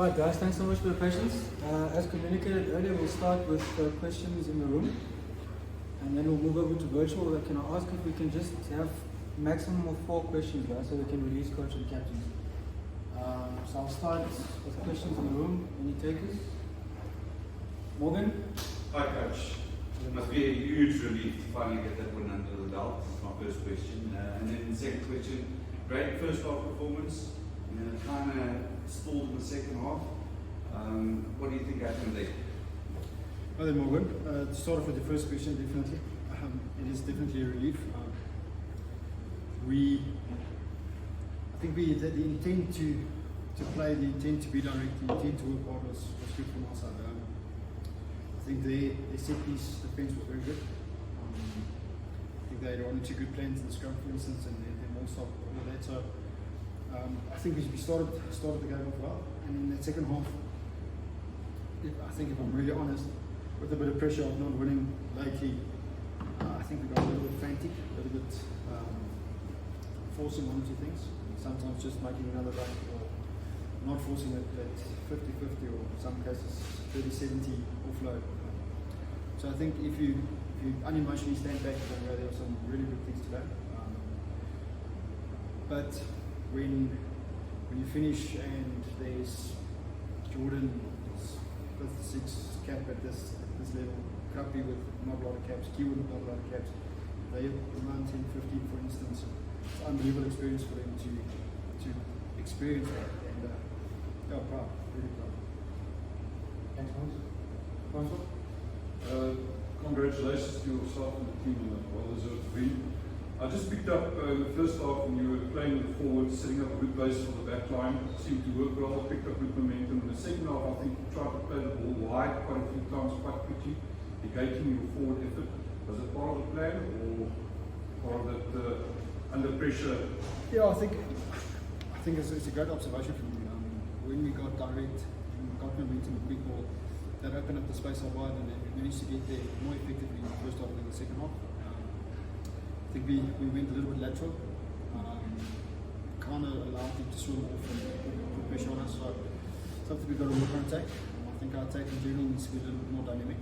Alright guys, thanks so much for your patience. As communicated earlier, we'll start with questions in the room and then we'll move over to virtual. Can I ask if we can just have maximum of 4 questions, guys, so we can release coach and captains. So I'll start with questions in the room. Any takers? Morgan? Hi coach. It must be a huge relief to finally get that one under the belt. That's my first question. And then the second question, great first half performance. Kind of stalled in the second half. What do you think happened there? Hi there, Morgan. To start off with the first question, definitely. It is definitely a relief. I think the intent to play, the intent to be direct, the intent to work hard was good from our side. I think the set piece defence was very good. I think they had 1 or 2 good plans in the scrum, for instance, and then all stop all of that. So I think we started the game off well, and in that second half, I think if I'm really honest, with a bit of pressure of not winning lately, I think we got a little bit frantic, a little bit forcing 1 or 2 things. Sometimes just making another run, or not forcing that 50-50, or in some cases 30-70 offload. So I think if you unemotionally stand back, there are some really good things to learn. But when you finish and there's Jordan, 5th, 6th cap at this level, Kapi with not a lot of caps, Kriel with not a lot of caps, they have around 10, 15 for instance. It's an unbelievable experience for them to experience that, and yeah, proud, really proud. Thanks, Congratulations to yourself and the team on a well-deserved win. I just picked up in the first half when you were playing with the forwards, setting up a good base for the back line. Seemed to work well, picked up good momentum. In the second half, I think you tried to play the ball wide quite a few times, quite quickly, negating your forward effort. Was it part of the plan or part of that under pressure? Yeah, I think it's a great observation from you. When we got direct, and we got momentum with big ball, that opened up the space out wide, and then we managed to get there more effectively in the first half than the second half. I think we went a little bit lateral, kind of allowed them to swim off and put pressure on us. So something we've got to work on attack. I think our attack in general needs to be a little bit more dynamic.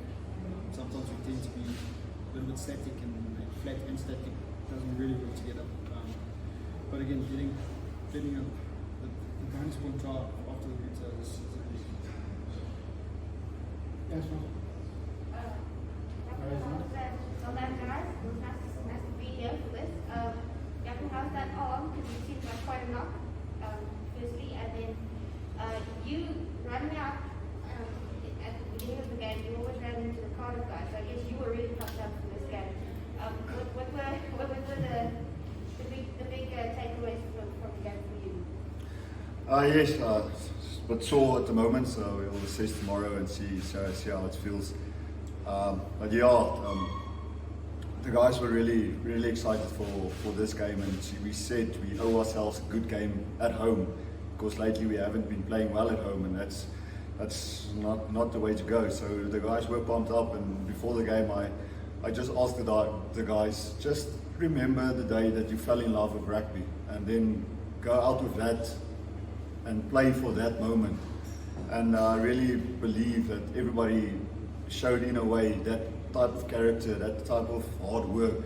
Sometimes we tend to be a little bit static, and flat and static doesn't really work together. But again, getting the bonus point try after the return is a really good. Yes, ma'am. Well done, guys. It was nice to be here for this. Jaco, how's that arm? Because it seems like quite a knock, firstly, and then you running out at the beginning of the game, you always ran into the Cardiff guys, so I guess you were really pumped up for this game. What were the big takeaways from the game for you? Yes, but sore at the moment, so we'll assess tomorrow and see how it feels. But yeah, the guys were really excited for this game, and we said we owe ourselves a good game at home, because lately we haven't been playing well at home, and that's not the way to go. So the guys were pumped up, and before the game I just asked the guys, just remember the day that you fell in love with rugby, and then go out with that and play for that moment. And I really believe that everybody showed in a way that type of character, that type of hard work,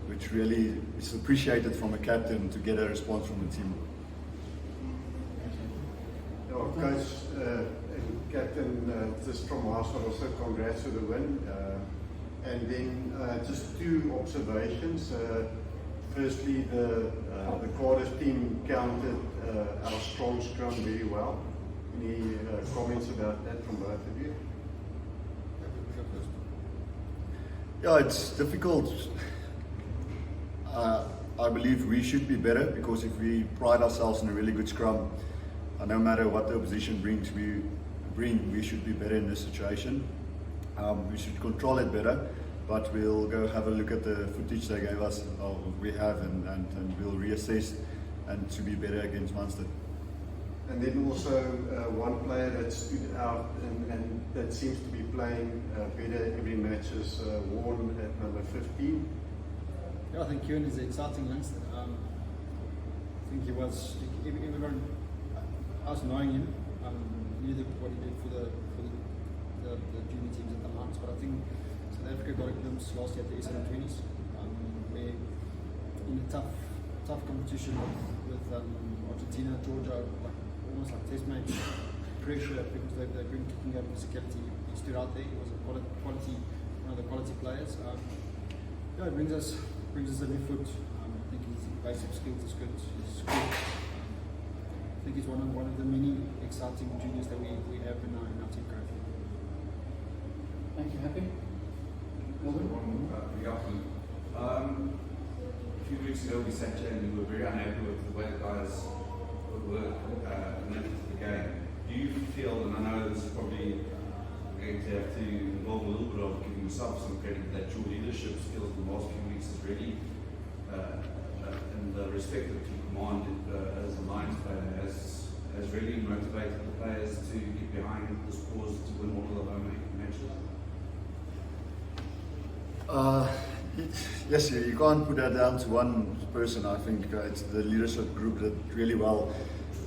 which really is appreciated from a captain to get a response from the team. Coach and Captain, just from our side also congrats to the win. And then just 2 observations. Firstly, the Cardiff team counted our strong scrum very well. Any comments about that from both of you? Yeah, it's difficult. I believe we should be better, because if we pride ourselves in a really good scrum, no matter what the opposition brings, we should be better in this situation. We should control it better, but we'll go have a look at the footage they gave us, we have, and we'll reassess and to be better against Munster. And then also one player that stood out and that seems to be playing better every match is Warren at number 15. Yeah, I think Rooyen is an exciting youngster. I think he was, everyone, us knowing him, needed what he did for the junior teams at the Lions. But I think South Africa got a glimpse last year at the SN20s, where in a tough competition with Argentina, Georgia, like almost like test match pressure because they've been kicking up physicality. He stood out there. He was a quality, one of the quality players. Yeah, it brings us a left foot. I think his basic skills is good. He's good. I think he's one of the many exciting juniors that we have in our team currently. Thank you. Happy? A few weeks ago we sat here and we were very unhappy with the way the guys work and then the game. Do you feel, and I know this is probably going to have to involve a little bit of giving yourself some credit, that your leadership skills in the last few weeks is really, and the respect that you command as a Lions player has really motivated the players to get behind this cause to win all of the home matches? Yes, you can't put that down to one person. I think it's the leadership group that really well.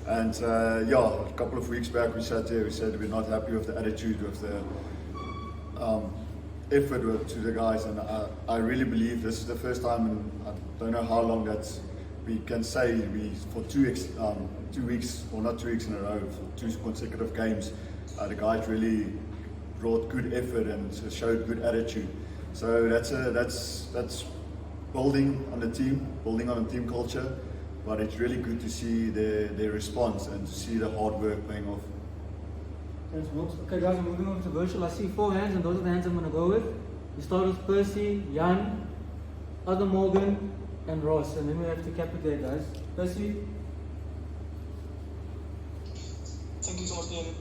And a couple of weeks back we sat here, we said we're not happy with the attitude, with the effort to the guys. And I really believe this is the first time in I don't know how long that we can say for 2 weeks, or not 2 weeks in a row, for 2 consecutive games, the guys really brought good effort and showed good attitude. So that's building on the team, building on the team culture. But it's really good to see their response and to see the hard work paying off. Thanks, Brooks. Okay, guys, we're moving over to virtual. I see 4 hands, and those are the hands I'm going to go with. We start with Percy, Jan, Other Morgan, and Ross, and then we have to cap it there, guys. Percy. Thank you so much, Ian.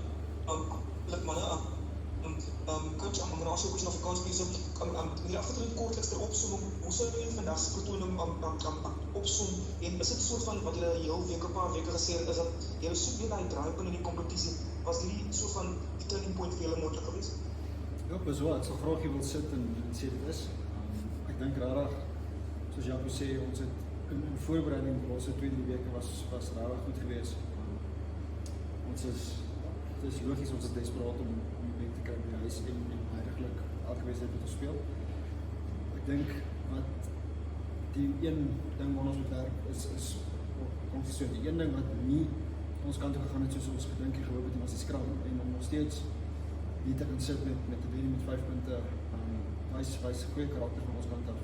Coach, I'm going to ask you a question of accounts, please. Die afgetreden kortliks ter opzomming, hoe zou je vandaag vertoning opzommen? En is het een soort van, wat je heel week, een paar weken gezegd, is dat je zoekt weer naar die draaipunt in die competitie. Was die soort van die turning point voor jullie mogelijk geweest? Ja, pas wel. Ik zal graag hier wil zitten en sê dit is. Ik denk rarig, zoals Jaco sê, ons het in voorbereiding die laaste 2-3 weke was rarig goed geweest. Het is logisch, ons is desperaat om mee te krijgen bij huis en eigenlijk elke wedstrijd met ons speel. Ik denk dat die één ding waar ons moet werk is consistent. Die één ding wat niet ons kant toe gegaan het soos ons gedink en gehoop het, was die scrum. En om nog steeds hier te gaan sit met de benen met 5 punten, wys goeie karakter van ons kant af.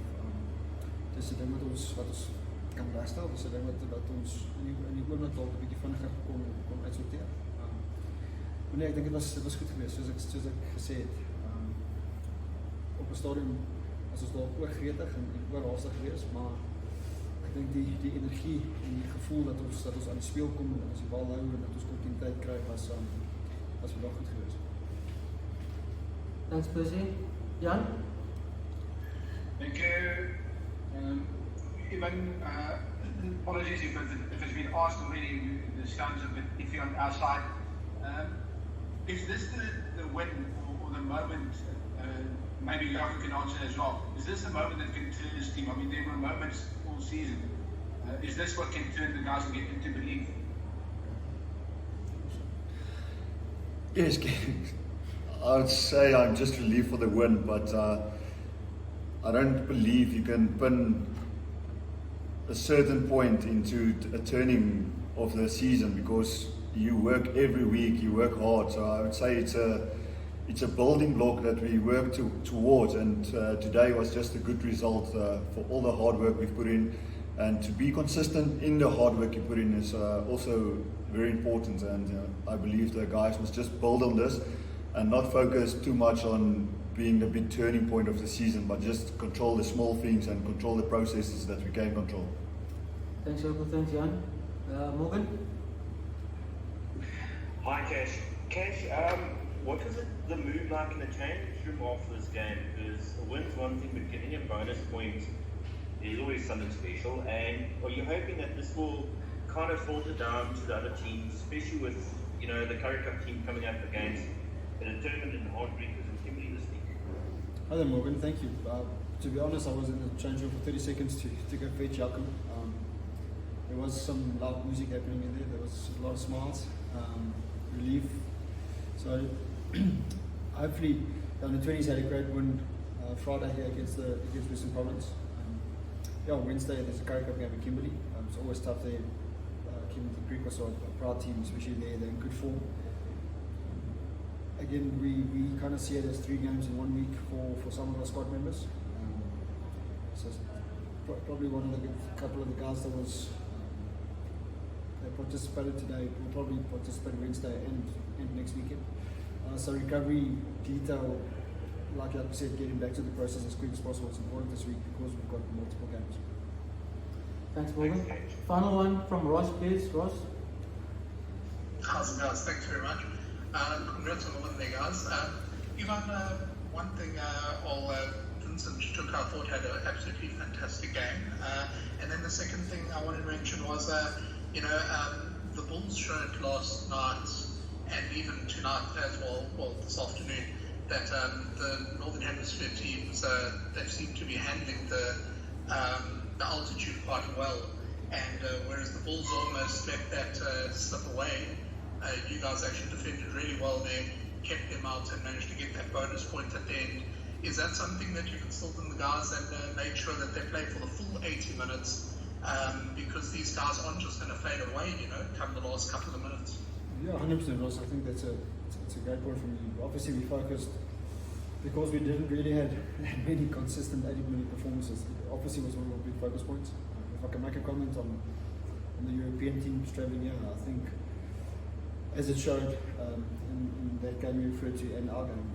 Het is een ding wat ons kan herstel, het is een ding wat ons in die oorlog dalk een beetje vinniger kon uitsorteer. Maar nee, ik denk het was goed geweest, zoals ik gesê het. Op een stadium was ons dalk oorgretig en oorhaastig geweest, maar ik denk die energie en die gevoel dat ons aan die speel kom en ons die bal hou en dat ons continuïteit krijg was vandaag goed geweest. Thanks, Percy. Jan? Thank you. Even apologies if it's been asked already, the sounds a bit iffy on our side. Is this the win or the moment, maybe Jaco can answer as well, is this the moment that can turn this team? I mean, there were moments all season. Is this what can turn the guys and get them to believe? Yes, I would say I'm just relieved for the win, but I don't believe you can pin a certain point into a turning of the season, because you work every week, you work hard. So I would say it's a building block that we work towards, and today was just a good result for all the hard work we've put in, and to be consistent in the hard work you put in is also very important. And I believe the guys must just build on this and not focus too much on being the big turning point of the season, but just control the small things and control the processes that we can control. Thanks, Jaco. Thanks, Jan. Morgan? Hi, Cash. Cash, what was the mood like in the change room after this game? Because a win's one thing, but getting a bonus point is always something special. And are you hoping that this will kind of filter down to the other teams, especially with the Curry Cup team coming up against a determined and hard breakers in Kimberley this week? Hi there, Morgan. Thank you. To be honest, I was in the change room for 30 seconds to go fetch Jaco. There was some loud music happening in there. There was a lot of smiles, relief, So hopefully, the 20s had a great win Friday here against Western Province. Wednesday there's a Cardiff Rugby game at Kimberley. It's always tough there. Kimberley Creek was a proud team, especially there. They're in good form. Again, we kind of see it as 3 games in 1 week for some of our squad members. So probably one of the couple of the guys that was that participated today will probably participate Wednesday and next weekend. So recovery detail, like I said, getting back to the process as quick as possible is important this week because we've got multiple games. Thanks, Morgan. Final one from Ross, please. Ross. How's it, guys? Thanks very much. Congrats on the win there, guys. Ivan, one thing Vincent took, I thought had an absolutely fantastic game. And then the second thing I wanted to mention was, the Bulls showed last night and even tonight as well this afternoon, that the Northern Hemisphere teams, they seem to be handling the altitude quite well. And whereas the Bulls almost let that slip away, you guys actually defended really well there, kept them out and managed to get that bonus point at the end. Is that something that you've instilled in the guys and made sure that they play for the full 80 minutes? Because these guys aren't just going to fade away, come the last couple of minutes. Yeah, 100%, Ross. I think that's a great point from you. Obviously, we focused because we didn't really have many consistent 80-minute performances. It obviously was one of our big focus points. If I can make a comment on the European teams travelling here, I think, as it showed in that game you referred to and our game,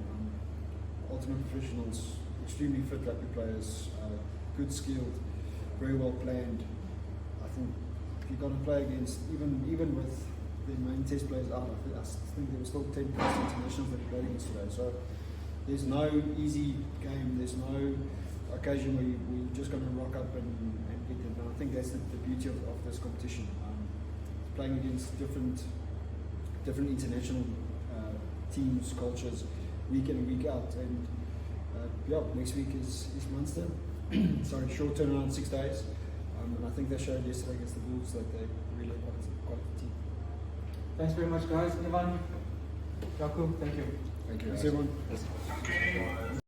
ultimate professionals, extremely fit rugby players, good skilled, very well planned. I think if you're going to play against, even with the main test players out, I think there were still 10 internationals that we played against today. So there's no easy game, there's no occasion where you're just going to rock up and beat them. And I think that's the beauty of this competition. Playing against different international teams, cultures, week in and week out. And next week is Munster. Sorry, short turnaround, 6 days. And I think they showed yesterday against the Bulls that they really are quite a team. Thanks very much, guys. Ivan, Jaco, thank you. Thank you. Thanks, everyone. Okay.